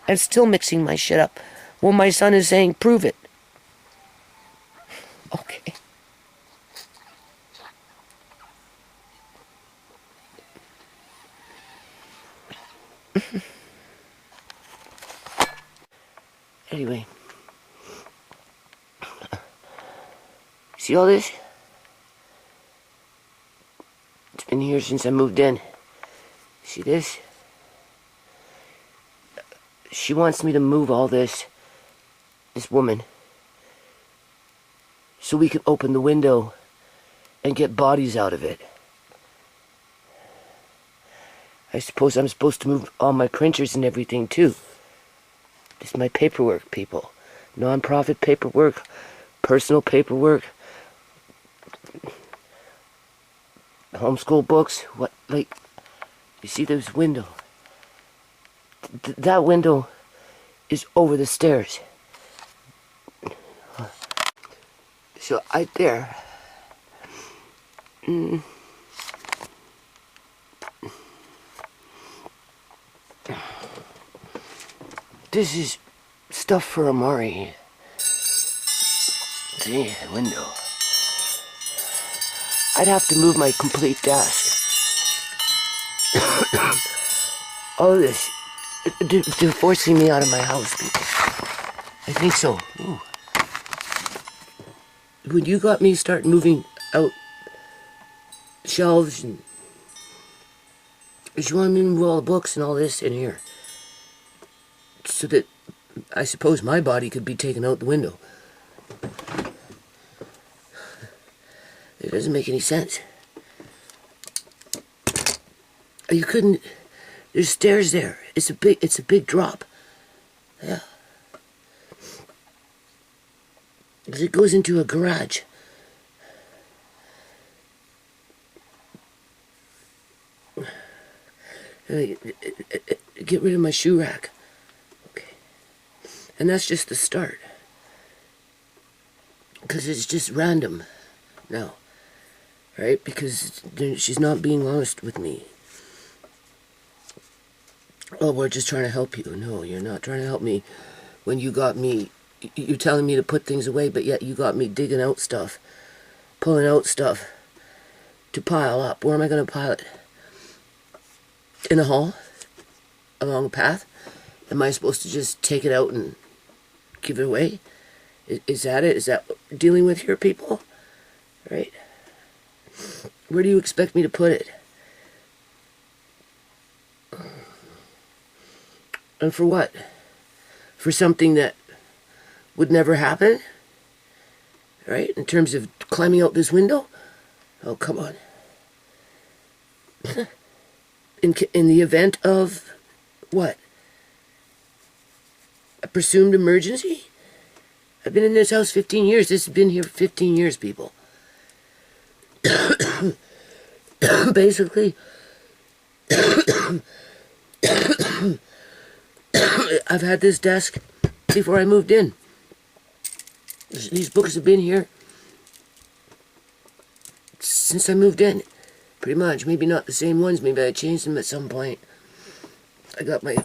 And still mixing my shit up. Well, my son is saying, prove it. Okay. Anyway. See all this? It's been here since I moved in. See this? She wants me to move all this woman, so we can open the window and get bodies out of it. I suppose I'm supposed to move all my printers and everything too. This is my paperwork, people. Non-profit paperwork, personal paperwork, homeschool books. What, like, you see this window? That window is over the stairs. So right there. This is stuff for Amari. See, the window. I'd have to move my complete desk. All this. They're forcing me out of my house, people. I think so. Ooh. When you got me start moving out shelves and you want me to move all the books and all this in here so that I suppose my body could be taken out the window. It doesn't make any sense. You couldn't. There's stairs there. It's a big drop. Yeah. Because it goes into a garage. Get rid of my shoe rack. Okay. And that's just the start. Because it's just random now. right? Because she's not being honest with me. Oh, we're just trying to help you. No, you're not trying to help me. When you got me, you're telling me to put things away, but yet you got me digging out stuff, pulling out stuff to pile up. Where am I going to pile it? In the hall? Along a path? Am I supposed to just take it out and give it away? Is that it? Is that what we're dealing with here, people? Right? Where do you expect me to put it? And for what? For something that would never happen? Right? In terms of climbing out this window? Oh, come on. In the event of what? A presumed emergency? I've been in this house 15 years. This has been here for 15 years, people. Basically, I've had this desk before I moved in. These books have been here since I moved in. Pretty much. Maybe not the same ones. Maybe I changed them at some point. I got my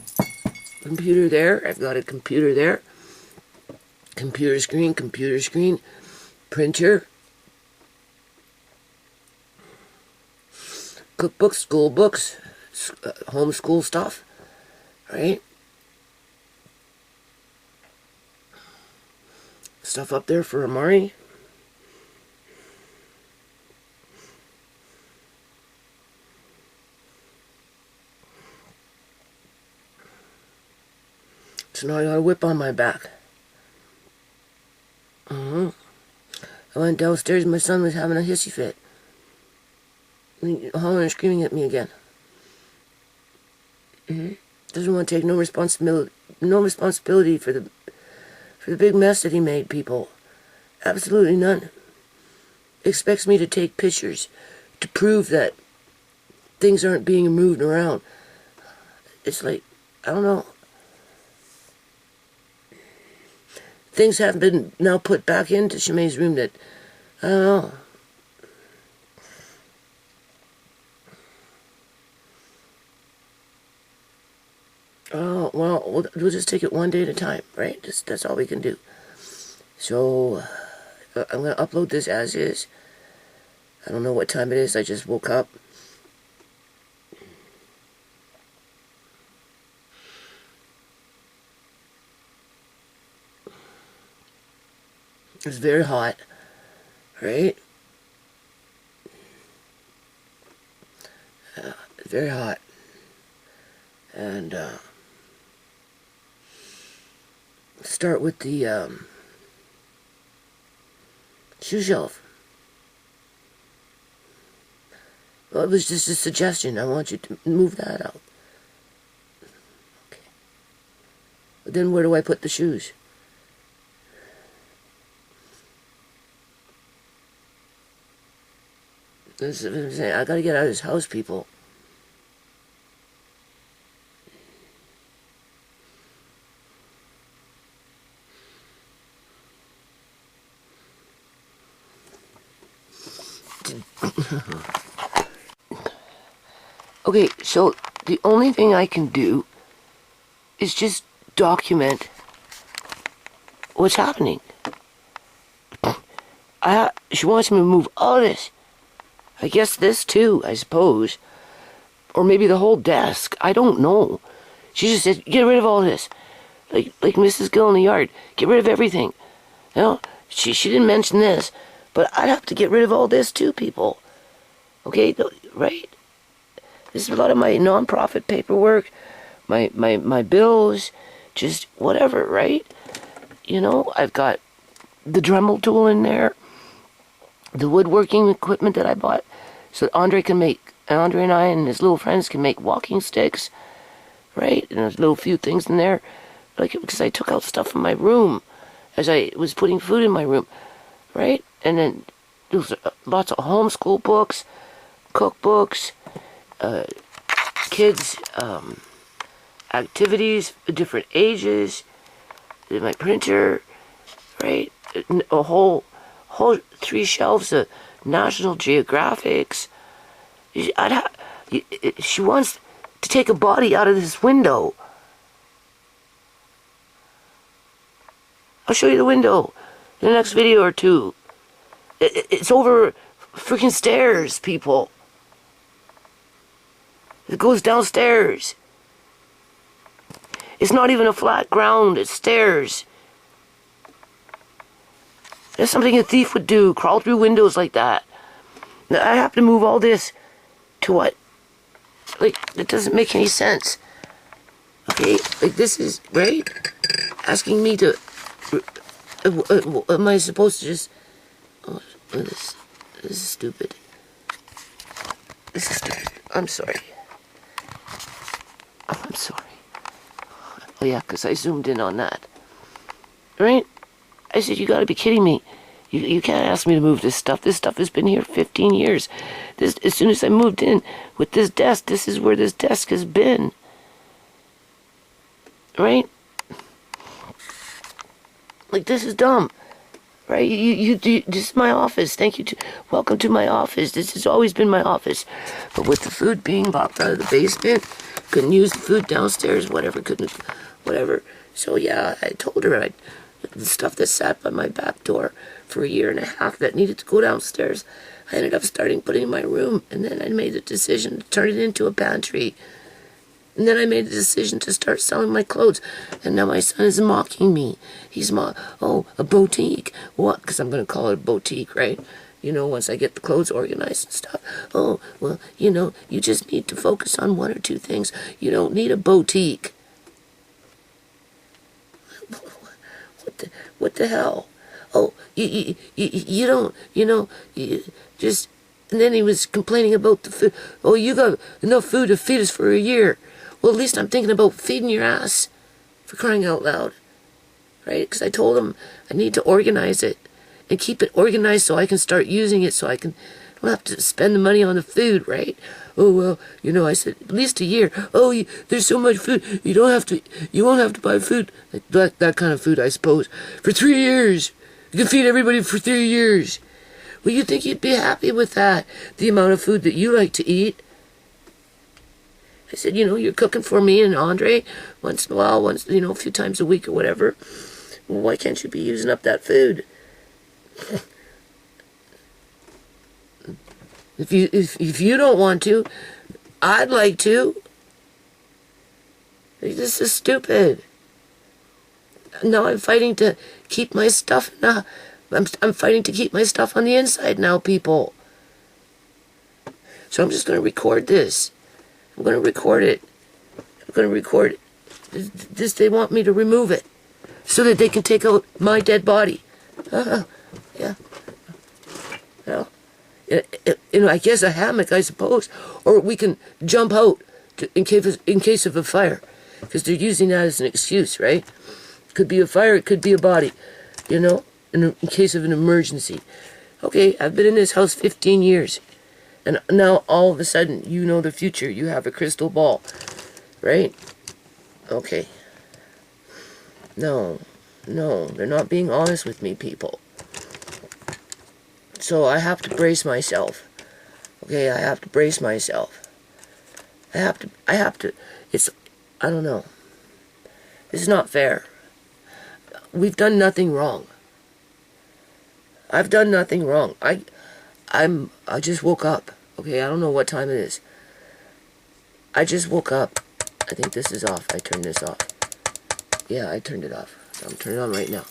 computer there. I've got a computer there. Computer screen, printer, cookbooks, school books, homeschool stuff, right? Stuff up there for Amari. So now I got a whip on my back. I went downstairs and my son was having a hissy fit. Hollering and screaming at me again. Doesn't want to take no responsibility for the big mess that he made, people. Absolutely none. Expects me to take pictures to prove that things aren't being moved around. It's like, I don't know. Things have been now put back into Shemai's room that, I don't know. Oh, well, we'll just take it one day at a time, right? That's all we can do. So, I'm going to upload this as is. I don't know what time it is. I just woke up. It's very hot, right? It's very hot. And, start with the, shoe shelf. Well, it was just a suggestion. I want you to move that out. Okay. But then where do I put the shoes? That's what I'm saying. I gotta get out of this house, people. Okay, so the only thing I can do is just document what's happening. She wants me to move all this. I guess this too, I suppose. Or maybe the whole desk. I don't know. She just said, get rid of all this. Like Mrs. Gill in the yard. Get rid of everything. You know, she didn't mention this. But I'd have to get rid of all this too, people. Okay, right? This is a lot of my non-profit paperwork. My bills. Just whatever, right? You know, I've got the Dremel tool in there. The woodworking equipment that I bought. So Andre and I and his little friends can make walking sticks, right? And there's little few things in there, like because I took out stuff from my room as I was putting food in my room, right? And then there's lots of homeschool books, cookbooks, kids' activities, different ages, my printer, right? A whole 3 shelves of National Geographics. She wants to take a body out of this window. I'll show you the window in the next video or two. It's over freaking stairs, people. It goes downstairs. It's not even a flat ground, it's stairs. That's something a thief would do, crawl through windows like that. Now, I have to move all this to what? Like, it doesn't make any sense. Okay, like this is, right? Asking me to, am I supposed to just, oh, this is stupid. This is stupid. I'm sorry. Oh, I'm sorry. Oh yeah, because I zoomed in on that. Right? I said, you gotta be kidding me. You can't ask me to move this stuff. This stuff has been here 15 years. As soon as I moved in with this desk, this is where this desk has been. Right? Like, this is dumb. Right? This is my office. Thank you. Welcome to my office. This has always been my office. But with the food being locked out of the basement, couldn't use the food downstairs, whatever. So yeah, I told her the stuff that sat by my back door for 1.5 years that needed to go downstairs, I ended up putting in my room, and then I made the decision to turn it into a pantry. And then I made the decision to start selling my clothes, and now my son is mocking me. He's oh, a boutique. What? Because I'm going to call it a boutique, right? You know, once I get the clothes organized and stuff. Oh, well, you know, you just need to focus on 1 or 2 things. You don't need a boutique. What the hell? Oh, you don't, you know, just, and then he was complaining about the food. Oh, you got enough food to feed us for 1 year. Well, at least I'm thinking about feeding your ass, for crying out loud. Right? Because I told him I need to organize it and keep it organized so I can start using it, so I don't have to spend the money on the food, right? Oh, well, you know, I said, at least 1 year. Oh, there's so much food, you won't have to buy food. Like that kind of food, I suppose. For 3 years. You can feed everybody for 3 years. Well, you think you'd be happy with that? The amount of food that you like to eat? I said, you know, you're cooking for me and Andre once in a while, a few times a week or whatever. Well, why can't you be using up that food? If you don't want to, I'd like to. This is stupid. Now I'm fighting to keep my stuff. I'm fighting to keep my stuff on the inside now, people. So I'm just going to record this. I'm going to record it. This, they want me to remove it so that they can take out my dead body. Yeah. Well, I guess a hammock, I suppose. Or we can jump out in case of a fire. Because they're using that as an excuse, right? It could be a fire, it could be a body. You know? In case of an emergency. Okay, I've been in this house 15 years. And now, all of a sudden, you know the future. You have a crystal ball. Right? Okay. No, they're not being honest with me, people. So I have to brace myself. Okay, I have to brace myself. I have to, I don't know. This is not fair. We've done nothing wrong. I've done nothing wrong. I just woke up. Okay, I don't know what time it is. I just woke up. I think this is off. I turned this off. Yeah, I turned it off. I'm turning it on right now.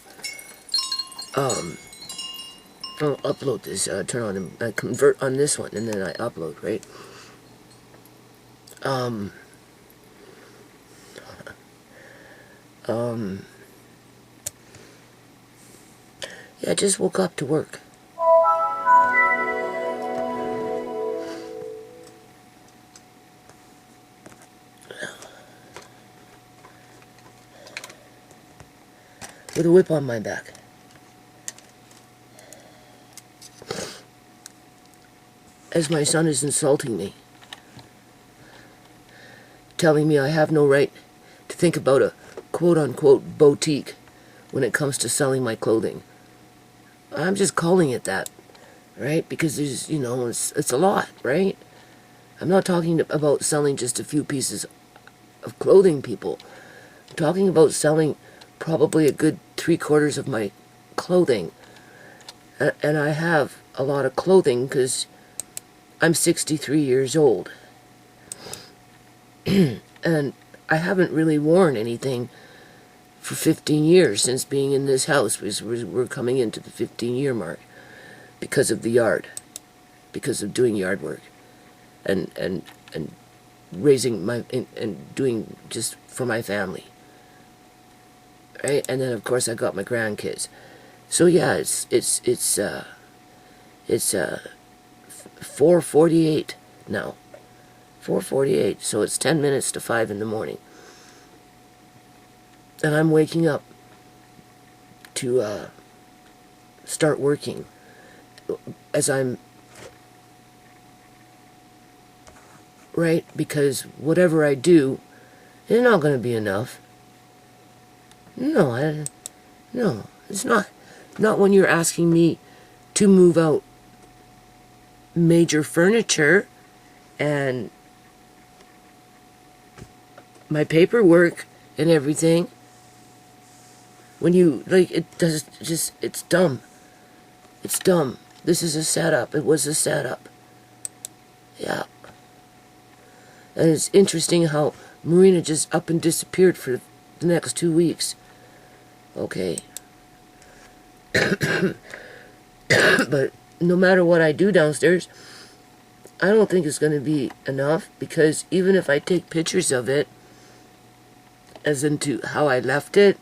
I'll upload this. Turn on and I convert on this one, and then I upload, right? Yeah, I just woke up to work. With a whip on my back. As my son is insulting me. Telling me I have no right to think about a quote-unquote boutique when it comes to selling my clothing. I'm just calling it that. right? Because there's, it's a lot, right? I'm not talking about selling just a few pieces of clothing, people. I'm talking about selling probably a good 3/4 of my clothing. And I have a lot of clothing because I'm 63 years old. And I haven't really worn anything for 15 years since being in this house. We're coming into the 15-year mark because of the yard, because of doing yard work and raising and doing just for my family. Right? And then of course I got my grandkids. So yeah, it's 4:48 now. 4:48, so it's 10 minutes to 5 in the morning. And I'm waking up to start working as I'm, right? Because whatever I do, it's not going to be enough. No, it's not. Not when you're asking me to move out major furniture and my paperwork and everything. When you, it's dumb. It's dumb. This is a setup. It was a setup. Yeah. And it's interesting how Marina just up and disappeared for the next 2 weeks. Okay. But no matter what I do downstairs, I don't think it's going to be enough, because even if I take pictures of it, as into how I left it,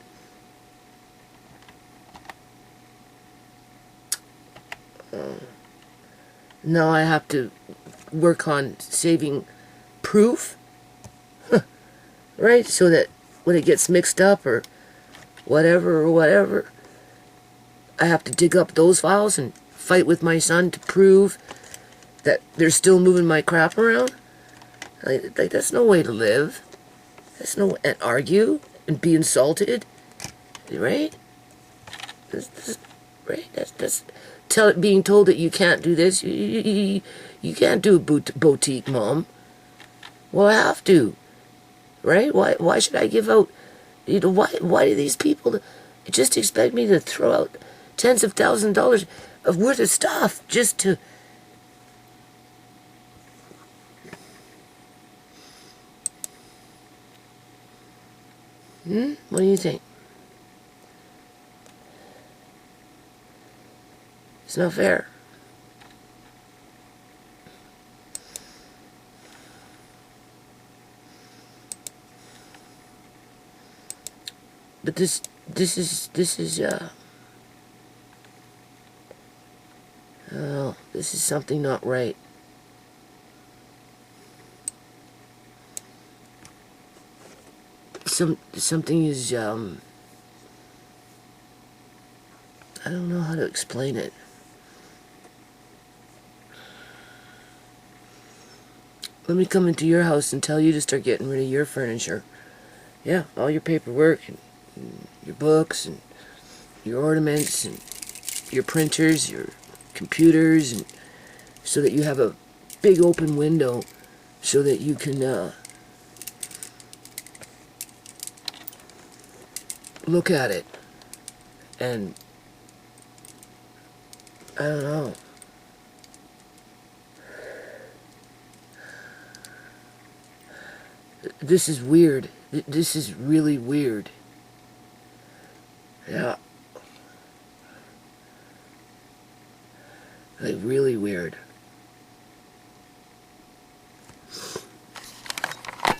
now I have to work on saving proof, right? So that when it gets mixed up or whatever, I have to dig up those files and fight with my son to prove that they're still moving my crap around. Like that's no way to live. That's no, and argue and be insulted, right? Right? That's being told that you can't do this. You can't do a boutique, Mom. Well, I have to, right? Why should I give out? Why do these people just expect me to throw out tens of thousands of dollars of worth of stuff just to? What do you think? It's not fair. But this is oh, this is something not right. Something is I don't know how to explain it. Let me come into your house and tell you to start getting rid of your furniture. Yeah, all your paperwork and your books and your ornaments and your printers, your computers, and so that you have a big open window so that you can look at it. And I don't know. This is weird. This is really weird. Yeah. Like, really weird.